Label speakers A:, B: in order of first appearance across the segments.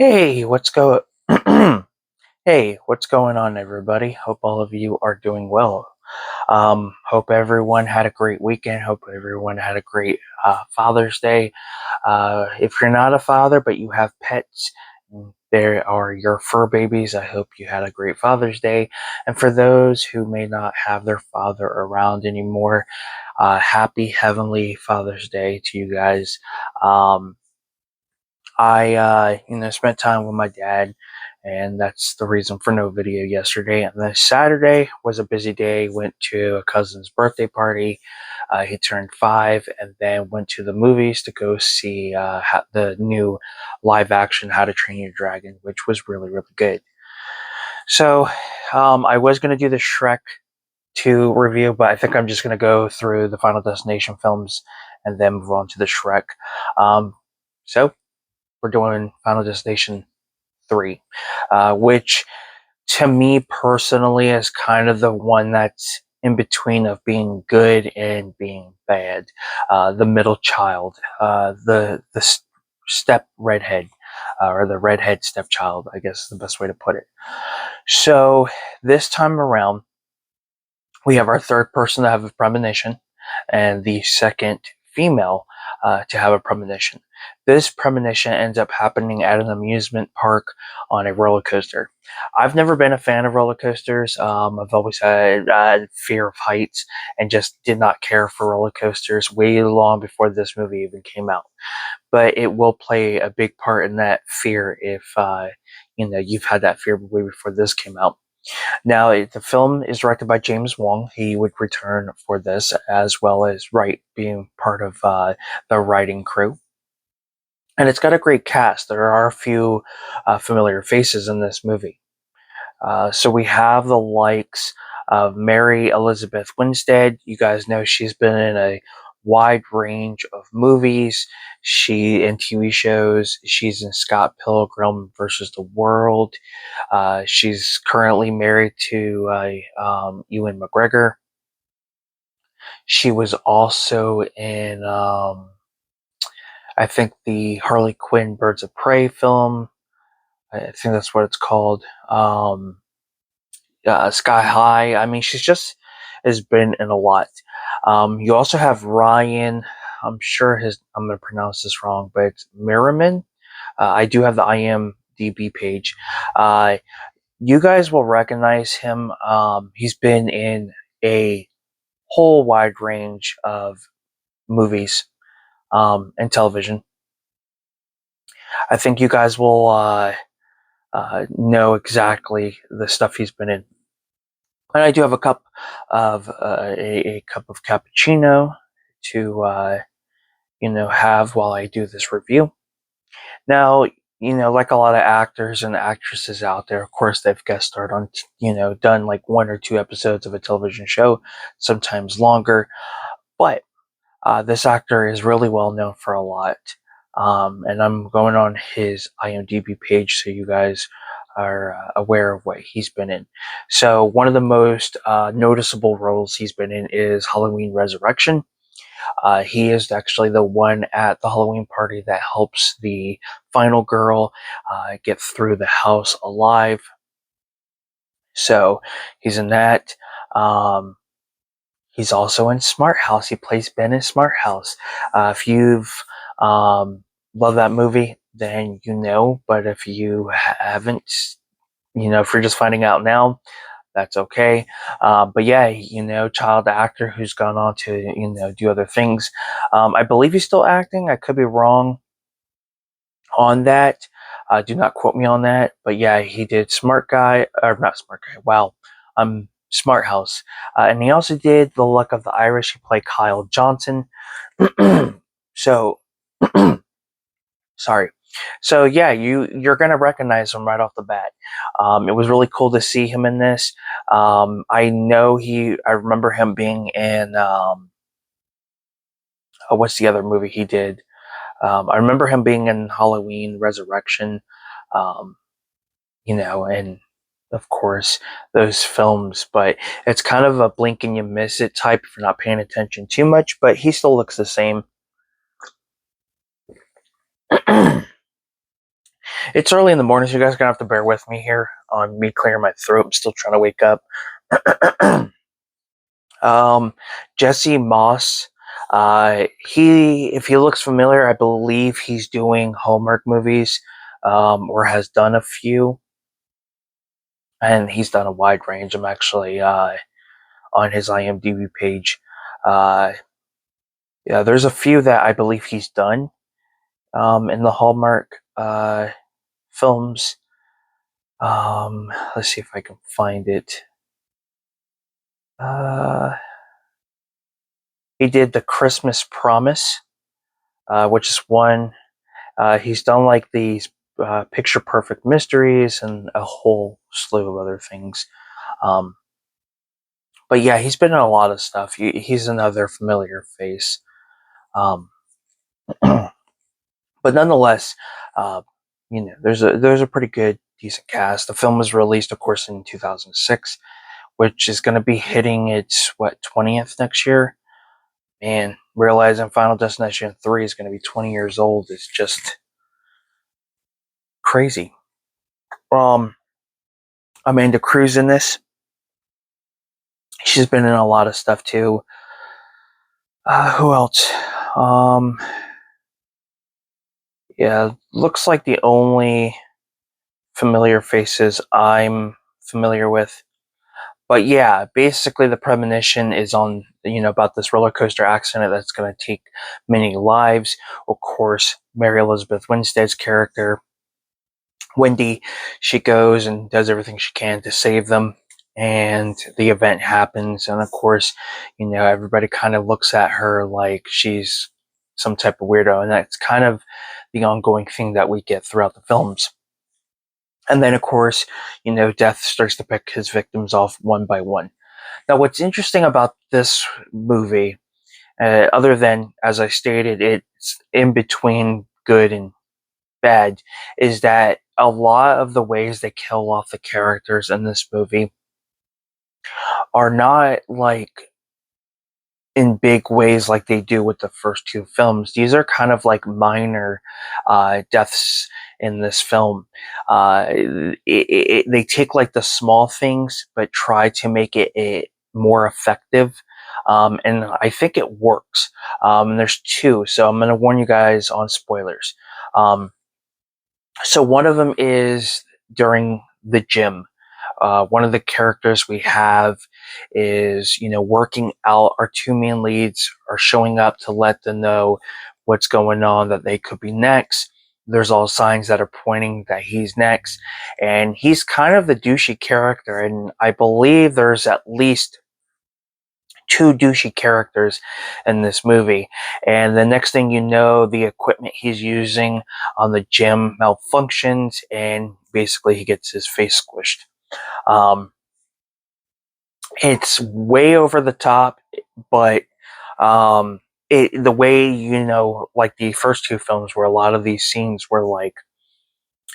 A: Hey, Hey, what's going on, everybody? Hope all of you are doing well. Hope everyone had a great weekend. Hope everyone had a great Father's Day. If you're not a father but you have pets, there are your fur babies. I hope you had a great Father's Day. And for those who may not have their father around anymore, happy Heavenly Father's Day to you guys. I spent time with my dad, and that's the reason for no video yesterday. And then Saturday was a busy day. Went to a cousin's birthday party. He turned 5, and then went to the movies to go see the new live action How to Train Your Dragon, which was really, really good. So, I was going to do the Shrek 2 review, but I think I'm just going to go through the Final Destination films and then move on to the Shrek. So, we're doing Final Destination 3, which to me personally is kind of the one that's in between of being good and being bad. The middle child, the step redhead, or the redhead stepchild, I guess is the best way to put it. So this time around, we have our third person to have a premonition, and the second female to have a premonition. This premonition ends up happening at an amusement park on a roller coaster. I've never been a fan of roller coasters. I've always had fear of heights and just did not care for roller coasters way long before this movie even came out. But it will play a big part in that fear if you've had that fear way before this came out. Now, the film is directed by James Wong. He would return for this, as well as being part of the writing crew. And it's got a great cast. There are a few familiar faces in this movie. So we have the likes of Mary Elizabeth Winstead. You guys know she's been in a wide range of movies. She in TV shows. She's in Scott Pilgrim versus the World. She's currently married to Ewan McGregor. She was also in, I think, the Harley Quinn Birds of Prey film. I think that's what it's called. Sky High. I mean, she's just has been in a lot. You also have Ryan. I'm sure I'm going to pronounce this wrong, but it's Merriman. I do have the IMDb page. You guys will recognize him. He's been in a whole wide range of movies and television. I think you guys will know exactly the stuff he's been in. And I do have a cup of a cup of cappuccino to have while I do this review. Now, like a lot of actors and actresses out there, of course, they've guest starred on, done like 1 or 2 episodes of a television show, sometimes longer. But this actor is really well known for a lot. And I'm going on his IMDb page so you guys are aware of what he's been in. So one of the most noticeable roles he's been in is Halloween Resurrection. He is actually the one at the Halloween party that helps the final girl get through the house alive. So he's in that. He's also in Smart House. He plays Ben in Smart House. If you've loved that movie, then you know. But if you haven't, if you're just finding out now, that's okay. But yeah, child actor who's gone on to, do other things. I believe he's still acting. I could be wrong on that. Do not quote me on that. But yeah, he did Smart Guy, or not Smart Guy. Wow. Smart House. And he also did The Luck of the Irish. He played Kyle Johnson. So, sorry. So yeah, you're gonna recognize him right off the bat. It was really cool to see him in this. I remember him being in what's the other movie he did? I remember him being in Halloween Resurrection. Um, and of course those films. But it's kind of a blink and you miss it type if you're not paying attention too much. But he still looks the same. It's early in the morning, so you guys are gonna have to bear with me here on me clearing my throat. I'm still trying to wake up. um, Jesse Moss. If he looks familiar, I believe he's doing Hallmark movies, or has done a few, and he's done a wide range. I'm actually on his IMDb page. Uh, yeah, there's a few that I believe he's done in the Hallmark films. Let's see if I can find it. Uh, he did the Christmas Promise, which is one. He's done like these Picture Perfect Mysteries and a whole slew of other things. Um, but yeah, he's been in a lot of stuff. He's another familiar face. Um, but nonetheless, uh, there's a pretty good, decent cast. The film was released, of course, in 2006, which is going to be hitting its 20th next year. And realizing Final Destination 3 is going to be 20 years old is just crazy. Um, Amanda Cruz in this. She's been in a lot of stuff too. Who else? Um, yeah, looks like the only familiar faces I'm familiar with. But yeah, basically the premonition is on, about this roller coaster accident that's going to take many lives. Of course, Mary Elizabeth Winstead's character, Wendy, she goes and does everything she can to save them. And the event happens. And of course, everybody kind of looks at her like she's some type of weirdo. And that's kind of the ongoing thing that we get throughout the films. And then, of course, death starts to pick his victims off one by one. Now, what's interesting about this movie, other than, as I stated, it's in between good and bad, is that a lot of the ways they kill off the characters in this movie are not like in big ways like they do with the first two films. These are kind of like minor deaths in this film. They take like the small things but try to make it more effective. And I think it works. There's two, so I'm going to warn you guys on spoilers. So one of them is during the gym. One of the characters we have is, working out. Our two main leads are showing up to let them know what's going on, that they could be next. There's all signs that are pointing that he's next. And he's kind of the douchey character. And I believe there's at least two douchey characters in this movie. And the next thing you know, the equipment he's using on the gym malfunctions and basically he gets his face squished. Um, it's way over the top, but the way, like the first two films where a lot of these scenes were like,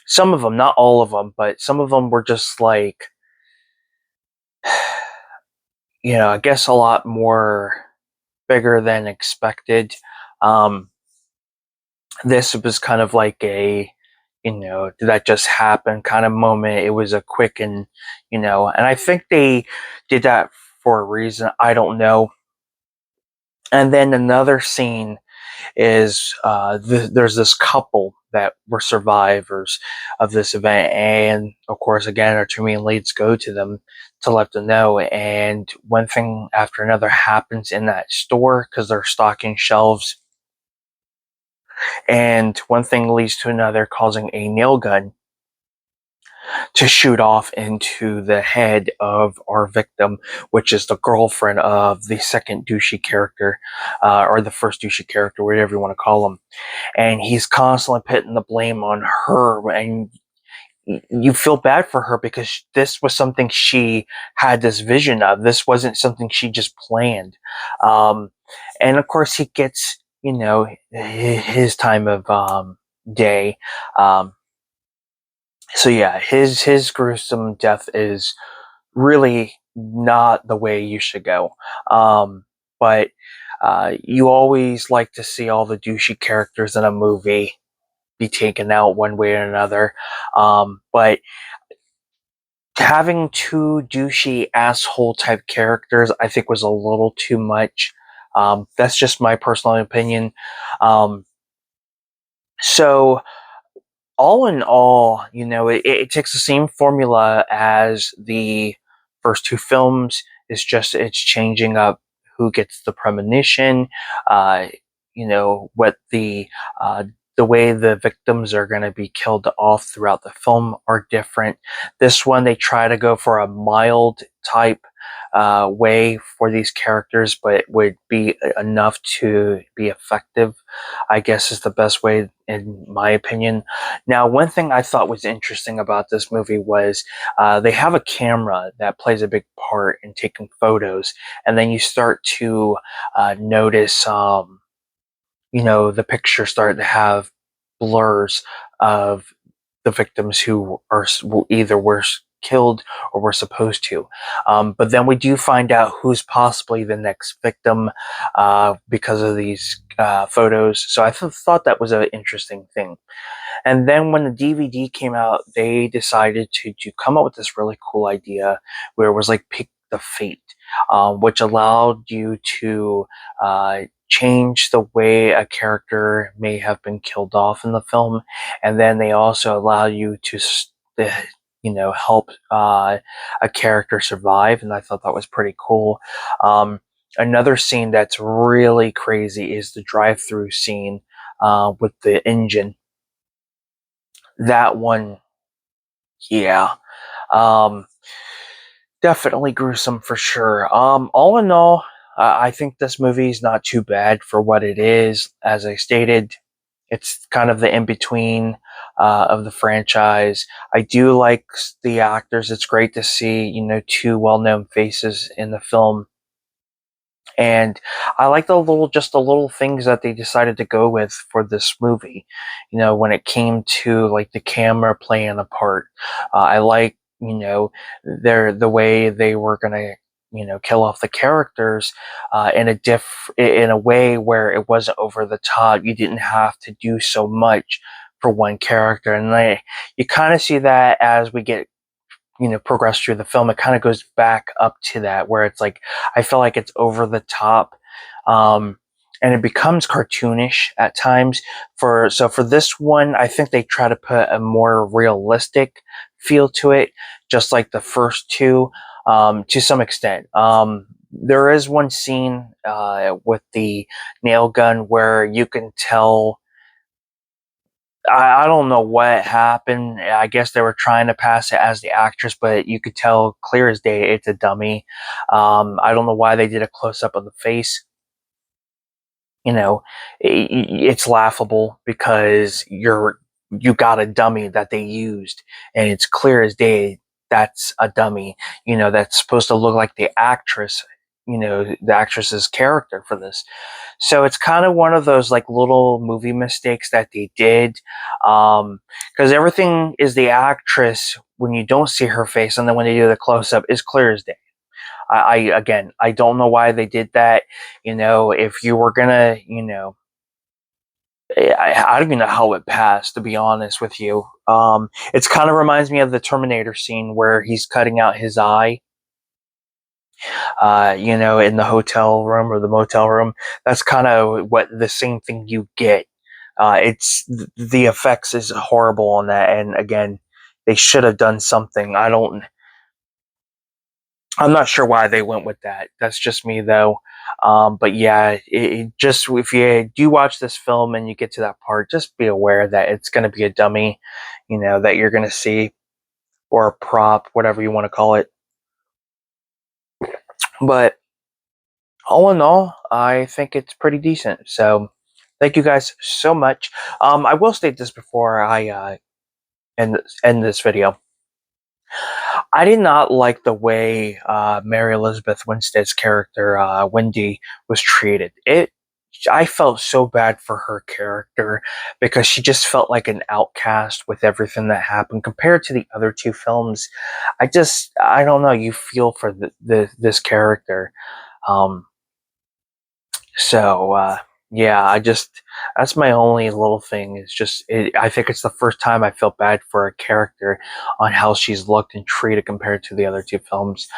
A: some of them, not all of them, but some of them were just like, I guess a lot more bigger than expected. Um, this was kind of like a, did that just happen kind of moment. It was a quick and, and I think they did that for a reason. I don't know. And then another scene is there's this couple that were survivors of this event. And of course, again, our two main leads go to them to let them know. And one thing after another happens in that store because they're stocking shelves. And one thing leads to another, causing a nail gun to shoot off into the head of our victim, which is the girlfriend of the second douchey character, or the first douchey character, whatever you want to call him. And he's constantly putting the blame on her, and you feel bad for her because this was something she had this vision of. This wasn't something she just planned. And of course, he gets, his time of day. So yeah, his gruesome death is really not the way you should go. But you always like to see all the douchey characters in a movie be taken out one way or another. But having two douchey asshole type characters, I think, was a little too much. That's just my personal opinion. Um, so all in all, it takes the same formula as the first two films. It's changing up who gets the premonition, uh, what the way the victims are going to be killed off throughout the film are different. This one, they try to go for a mild type way for these characters, but it would be enough to be effective, I guess, is the best way, in my opinion. Now, one thing I thought was interesting about this movie was they have a camera that plays a big part in taking photos, and then you start to notice, the picture start to have blurs of the victims who either were killed or were supposed to. But then we do find out who's possibly the next victim because of these photos. So I thought that was an interesting thing. And then when the DVD came out, they decided to come up with this really cool idea where it was like pick the fate, which allowed you to change the way a character may have been killed off in the film. And then they also allow you to, help a character survive. And I thought that was pretty cool. Another scene that's really crazy is the drive-through scene with the engine. That one, yeah. Um, Definitely gruesome for sure. All in all, I think this movie is not too bad for what it is. As I stated, it's kind of the in between of the franchise. I do like the actors. It's great to see, two well known faces in the film. And I like just the little things that they decided to go with for this movie. When it came to like the camera playing a part, I like, the way they were gonna, kill off the characters in a way where it wasn't over the top. You didn't have to do so much for one character, and you kind of see that as we get progress through the film. It kind of goes back up to that where it's like I feel like it's over the top, and it becomes cartoonish at times. For this one, I think they try to put a more realistic feel to it, just like the first two, to some extent. There is one scene with the nail gun where you can tell, I don't know what happened. I guess they were trying to pass it as the actress, but you could tell clear as day it's a dummy. I don't know why they did a close up of the face. It's laughable because you got a dummy that they used, and it's clear as day that's a dummy. That's supposed to look like the actress. The actress's character for this. So it's kind of one of those like little movie mistakes that they did, because everything is the actress when you don't see her face, and then when they do the close up, is clear as day. Again, I don't know why they did that. If you were gonna, I don't even know how it passed, to be honest with you. It's kind of reminds me of the Terminator scene where he's cutting out his eye, in the hotel room or the motel room. That's kind of what the same thing you get. It's the effects is horrible on that, and again, they should have done something. I'm not sure why they went with that. That's just me though. But yeah, just if you do watch this film and you get to that part, just be aware that it's going to be a dummy, that you're going to see, or a prop, whatever you want to call it. But all in all, I think it's pretty decent. So thank you guys so much. I will state this before I end this video. I did not like the way Mary Elizabeth Winstead's character Wendy was treated. I felt so bad for her character because she just felt like an outcast with everything that happened compared to the other two films. I don't know. You feel for this character. Um, so Yeah, that's my only little thing. Is just I think it's the first time I felt bad for a character on how she's looked and treated compared to the other two films.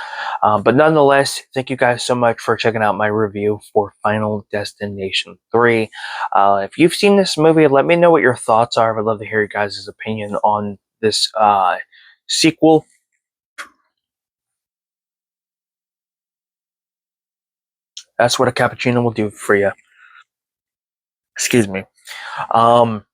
A: But nonetheless, thank you guys so much for checking out my review for Final Destination 3. If you've seen this movie, let me know what your thoughts are. I would love to hear your guys' opinion on this sequel. That's what a cappuccino will do for you. Excuse me. Um,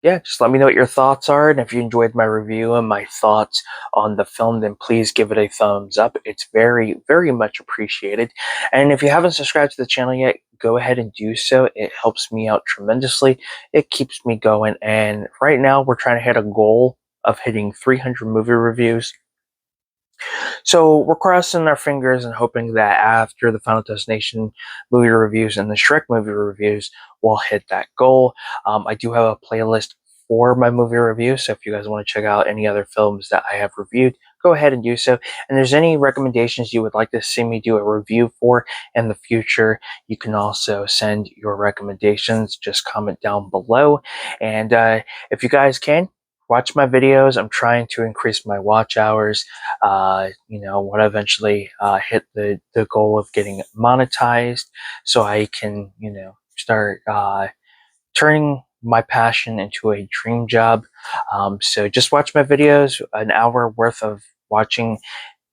A: yeah, just let me know what your thoughts are. And if you enjoyed my review and my thoughts on the film, then please give it a thumbs up. It's very, very much appreciated. And if you haven't subscribed to the channel yet, go ahead and do so. It helps me out tremendously. It keeps me going. And right now, we're trying to hit a goal of hitting 300 movie reviews. So we're crossing our fingers and hoping that after the Final Destination movie reviews and the Shrek movie reviews, we'll hit that goal. I do have a playlist for my movie reviews, so if you guys want to check out any other films that I have reviewed, go ahead and do so. And there's any recommendations you would like to see me do a review for in the future, you can also send your recommendations. Just comment down below. And if you guys can, watch my videos. I'm trying to increase my watch hours. When I eventually hit the goal of getting monetized, so I can, start turning my passion into a dream job. So just watch my videos. An hour worth of watching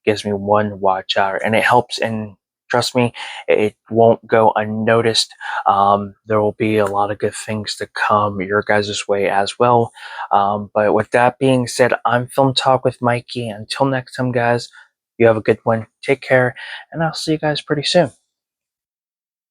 A: gives me one watch hour, and it helps. And trust me, it won't go unnoticed. There will be a lot of good things to come your guys' way as well. But with that being said, I'm Film Talk with Mikey. Until next time, guys, you have a good one. Take care, and I'll see you guys pretty soon.